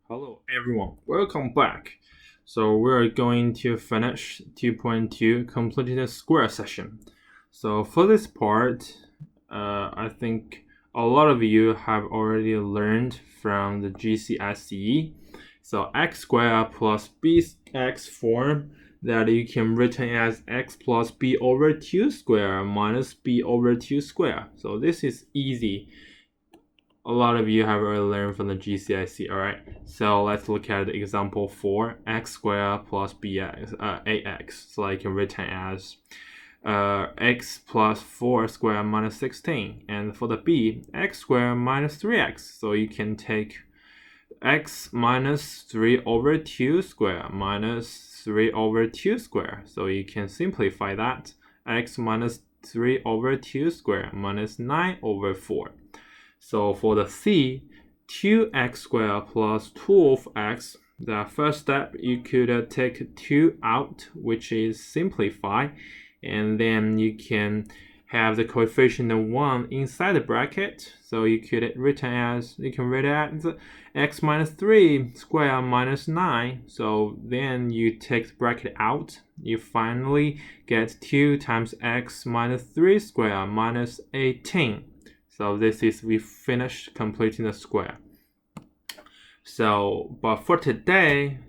Hello everyone, welcome back. So we're going to finish 2.2 completing the square session. So for this part, I think a lot of you have already learned from the GCSE. So x squared plus bx form that you can written as x plus b over 2 square minus b over 2 square. So this is easy. A lot of you have already learned from the GCSE, alright? So let's look at example 4, x squared plus bx, ax. So I can written as x plus 4 squared minus 16. And for the b, x squared minus 3x. So you can take x minus 3 over 2 square minus 3 over 2 square. So you can simplify that. X minus 3 over 2 square minus 9 over 4. So for the c, 2x squared plus 12x, the first step, you could take 2 out, which is simplify, and then you can have the coefficient of 1 inside the bracket. So you can read it as x minus 3 squared minus 9. So then you take the bracket out. You finally get 2 times x minus 3 squared minus 18. So this is, we finished completing the square. So, but for today,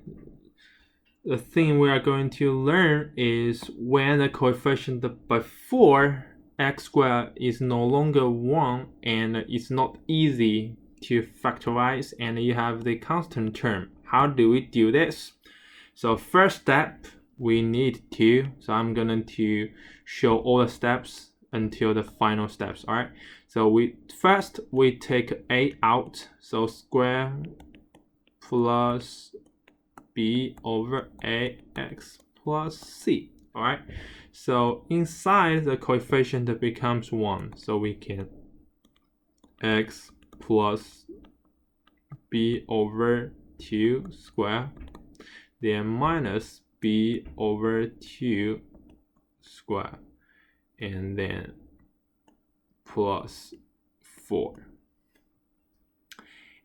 the thing we are going to learn is when the coefficient before x squared is no longer 1 and it's not easy to factorize and you have the constant term. How do we do this? So first step, we need to, so I'm going to show all the steps until the final steps, alright? So we take a out, so square plus b over ax plus c, alright? So inside the coefficient becomes 1, so we can x plus b over 2 square, then minus b over 2 square, and then plus 4.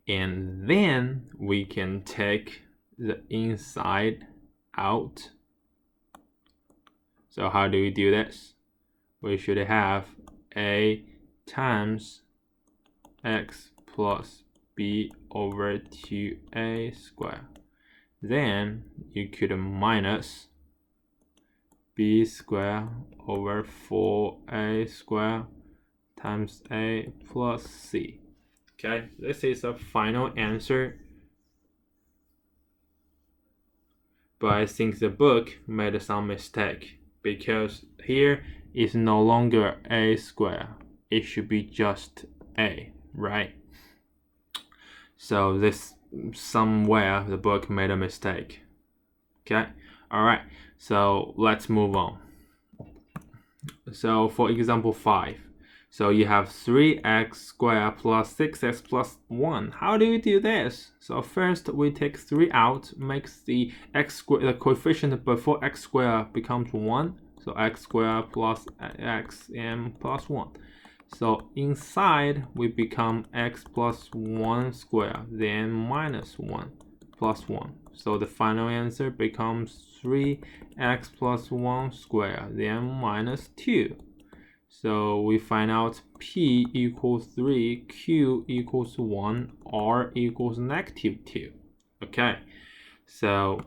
And then we can take the inside out. So how do we do this? We should have a times x plus b over 2a square. Then you could minus b square over 4a square times a plus c. Okay, this is a final answer. But I think the book made some mistake because here is no longer a square. It should be just a, right? So this somewhere the book made a mistake. Okay, all right. So let's move on. So for example 5. So you have 3x squared plus 6x plus 1. How do we do this? So first we take 3 out, makes the x squared, the coefficient before x squared becomes 1. So x squared plus x and plus 1. So inside we become x plus 1 squared, then minus 1 plus 1. So the final answer becomes 3x plus 1 squared, then minus 2. So we find out P equals 3, Q equals 1, R equals negative 2. Okay, so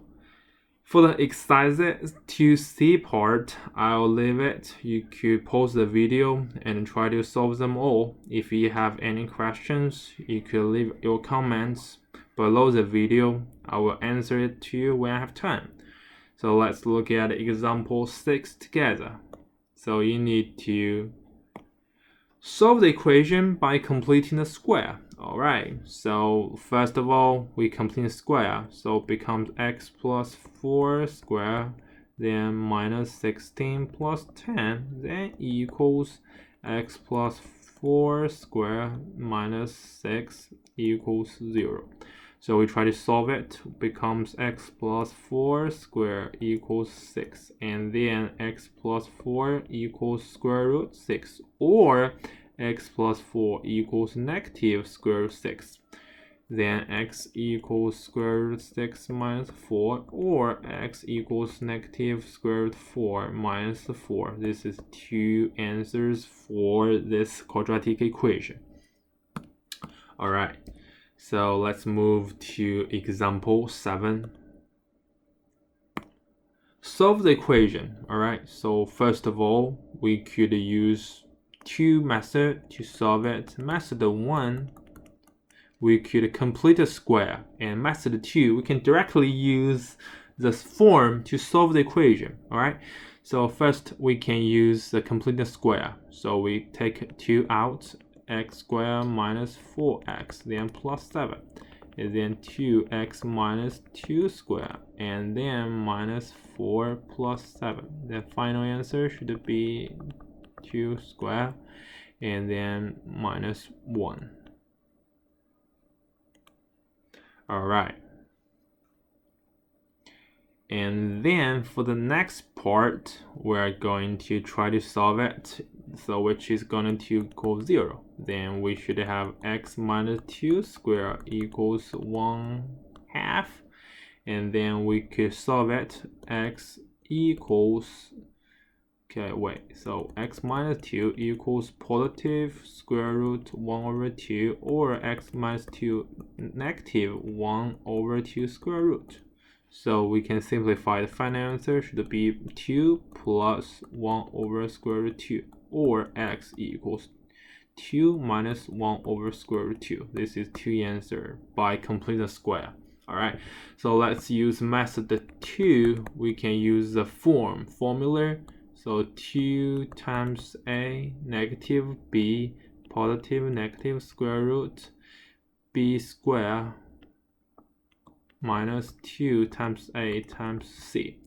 for the exercise 2C part, I'll leave it. You could pause the video and try to solve them all. If you have any questions, you could leave your comments below the video. I will answer it to you when I have time. So let's look at example 6 together. So you need to solve the equation by completing the square. Alright, so first of all, we complete the square. So it becomes x plus 4 square, then minus 16 plus 10, then equals x plus 4 square minus 6 equals 0. So we try to solve it, becomes x plus 4 square equals 6, and then x plus 4 equals square root 6, or x plus 4 equals negative square root 6. then x equals square root 6 minus 4, or x equals negative square root 4 minus 4. This is two answers for this quadratic equation. Alright, so let's move to example 7. Solve the equation. Alright, so first of all, we could use two methods to solve it. Method 1, we could complete a square, and method 2, we can directly use this form to solve the equation. Alright, so first we can use the complete square. So we take 2 out, x squared minus 4x, then plus 7, and then 2x minus 2 squared, and then minus 4 plus 7. The final answer should be 2 squared, and then minus 1. Alright. And then for the next part, we're going to try to solve it, so which is going to equal 0. Then we should have x minus 2 squared equals 1/2. And then we could solve it, x equals, so x minus 2 equals positive square root 1/2, or x minus 2 negative 1/2 square root. So we can simplify. The final answer should be 2 plus 1/square root 2, or x equals 2 minus 1/square root 2. This is two answer by complete the square. Alright, so let's use method 2. We can use the formula. So 2 times a negative b positive negative square root b squared minus 2 times a times c,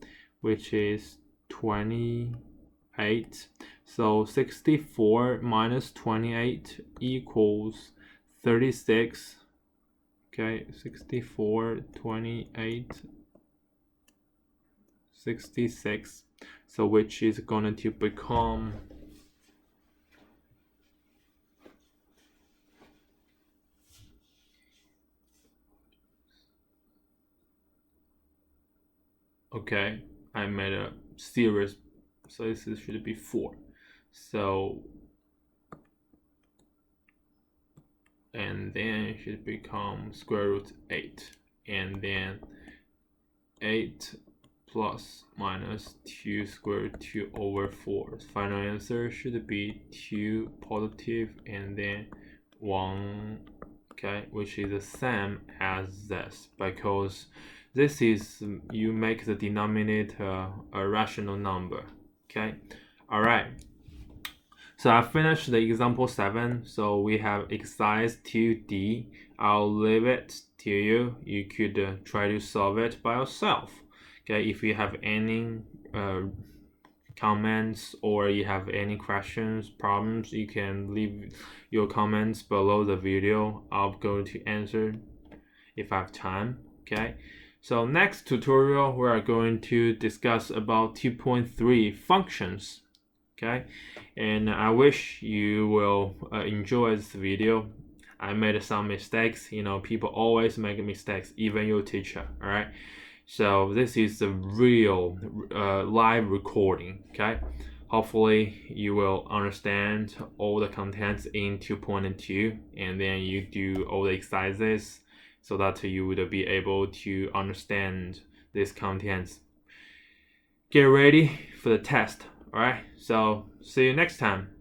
which is 28. So 64 minus 28 equals 36. 64, 28, 66. So which is going to become I made a series, so this should be 4. So and then it should become square root 8, and then 8 plus minus 2 square root 2/4. Final answer should be 2 positive and then 1, which is the same as this, because this is, you make the denominator a rational number. Alright, so I finished the example 7. So we have exercise 2D. I'll leave it to you. You could try to solve it by yourself. If you have any comments, or you have any questions, problems, you can leave your comments below the video. I'll go to answer if I have time. So next tutorial, we are going to discuss about 2.3 functions. And I wish you will enjoy this video. I made some mistakes. People always make mistakes, even your teacher. Alright, so this is the real live recording. Hopefully you will understand all the contents in 2.2, and then you do all the exercises so that you would be able to understand these contents. Get ready for the test. Alright, so see you next time.